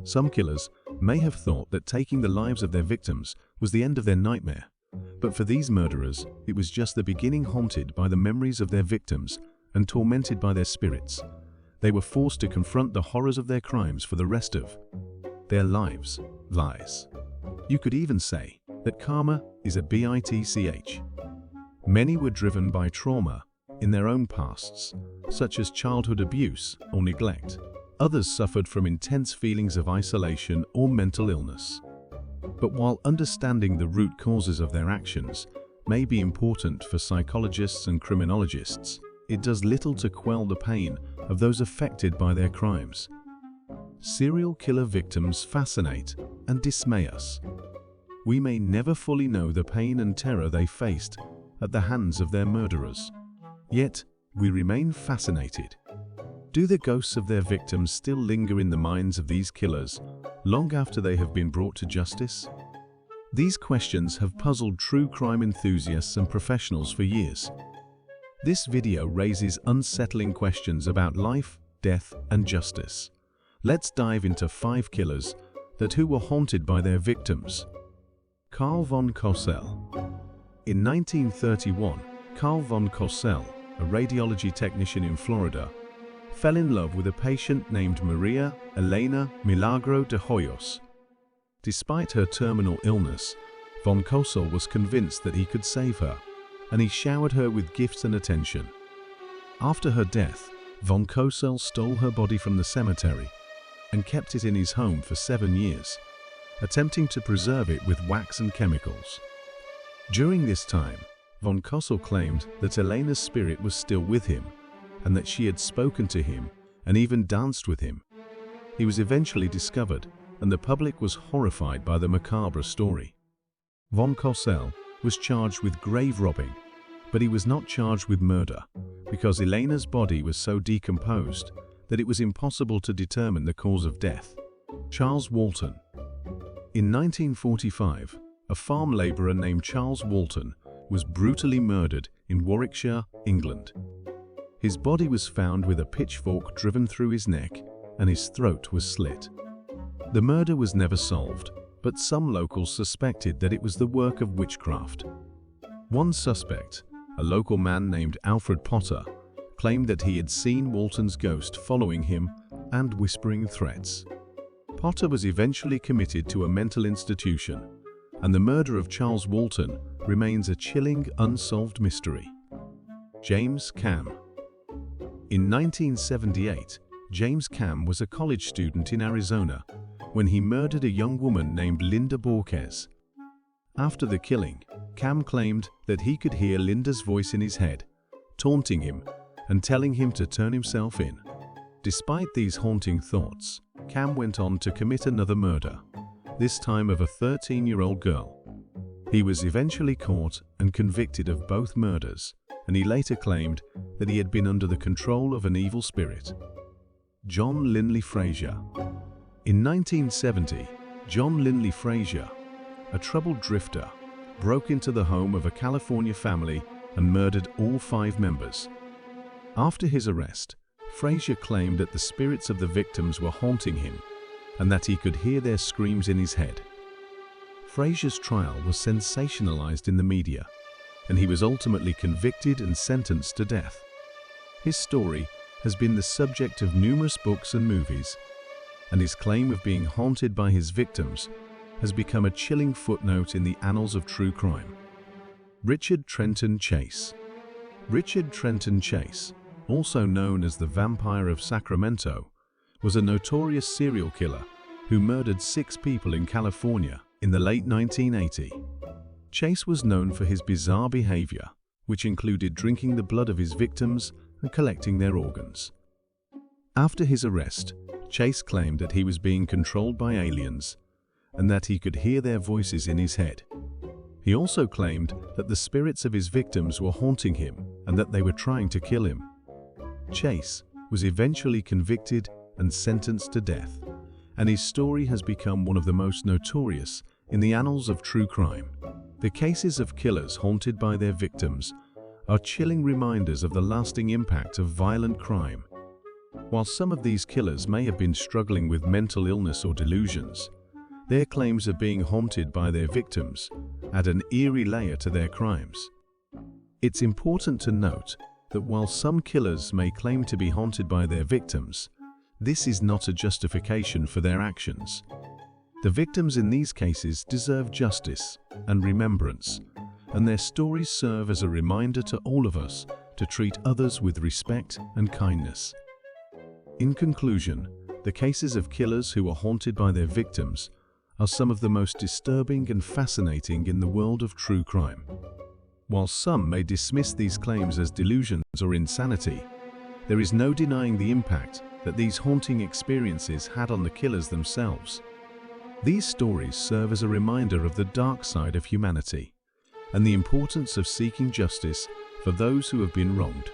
Some killers may have thought that taking the lives of their victims was the end of their nightmare, but for these murderers, it was just the beginning. Haunted by the memories of their victims and tormented by their spirits, they were forced to confront the horrors of their crimes for the rest of their lives. You could even say that karma is a bitch. Many were driven by trauma in their own pasts, such as childhood abuse or neglect. Others suffered from intense feelings of isolation or mental illness. But while understanding the root causes of their actions may be important for psychologists and criminologists, it does little to quell the pain of those affected by their crimes. Serial killer victims fascinate and dismay us. We may never fully know the pain and terror they faced at the hands of their murderers, yet we remain fascinated. Do the ghosts of their victims still linger in the minds of these killers long after they have been brought to justice? These questions have puzzled true crime enthusiasts and professionals for years. This video raises unsettling questions about life, death, and justice. Let's dive into 5 killers who were haunted by their victims. Carl von Cosell. In 1931, Carl von Cosell, a radiology technician in Florida, fell in love with a patient named Maria Elena Milagro de Hoyos. Despite her terminal illness, von Cosell was convinced that he could save her, and he showered her with gifts and attention. After her death, von Cosell stole her body from the cemetery and kept it in his home for 7 years, attempting to preserve it with wax and chemicals. During this time, von Cosell claimed that Elena's spirit was still with him and that she had spoken to him and even danced with him. He was eventually discovered, and the public was horrified by the macabre story. Von Cosell was charged with grave robbing, but he was not charged with murder because Elena's body was so decomposed that it was impossible to determine the cause of death. Charles Walton. In 1945, a farm laborer named Charles Walton was brutally murdered in Warwickshire, England. His body was found with a pitchfork driven through his neck and his throat was slit. The murder was never solved, but some locals suspected that it was the work of witchcraft. One suspect, a local man named Alfred Potter, claimed that he had seen Walton's ghost following him and whispering threats. Potter was eventually committed to a mental institution, and the murder of Charles Walton remains a chilling, unsolved mystery. James Cam. In 1978, James Cam was a college student in Arizona when he murdered a young woman named Linda Borges. After the killing, Cam claimed that he could hear Linda's voice in his head, taunting him and telling him to turn himself in. Despite these haunting thoughts, Cam went on to commit another murder, this time of a 13-year-old girl. He was eventually caught and convicted of both murders, and he later claimed that he had been under the control of an evil spirit. John Lindley Frazier. In 1970, John Lindley Frazier, a troubled drifter, broke into the home of a California family and murdered all 5 members. After his arrest, Frazier claimed that the spirits of the victims were haunting him and that he could hear their screams in his head. Frazier's trial was sensationalized in the media, and he was ultimately convicted and sentenced to death. His story has been the subject of numerous books and movies, and his claim of being haunted by his victims has become a chilling footnote in the annals of true crime. Richard Trenton Chase. Richard Trenton Chase, also known as the Vampire of Sacramento, was a notorious serial killer who murdered 6 people in California in the late 1980s. Chase was known for his bizarre behavior, which included drinking the blood of his victims and collecting their organs. After his arrest, Chase claimed that he was being controlled by aliens and that he could hear their voices in his head. He also claimed that the spirits of his victims were haunting him and that they were trying to kill him. Chase was eventually convicted and sentenced to death, and his story has become one of the most notorious in the annals of true crime. The cases of killers haunted by their victims are chilling reminders of the lasting impact of violent crime. While some of these killers may have been struggling with mental illness or delusions, their claims of being haunted by their victims add an eerie layer to their crimes. It's important to note that while some killers may claim to be haunted by their victims, this is not a justification for their actions. The victims in these cases deserve justice and remembrance, and their stories serve as a reminder to all of us to treat others with respect and kindness. In conclusion, the cases of killers who are haunted by their victims are some of the most disturbing and fascinating in the world of true crime. While some may dismiss these claims as delusions or insanity, there is no denying the impact that these haunting experiences had on the killers themselves. These stories serve as a reminder of the dark side of humanity and the importance of seeking justice for those who have been wronged.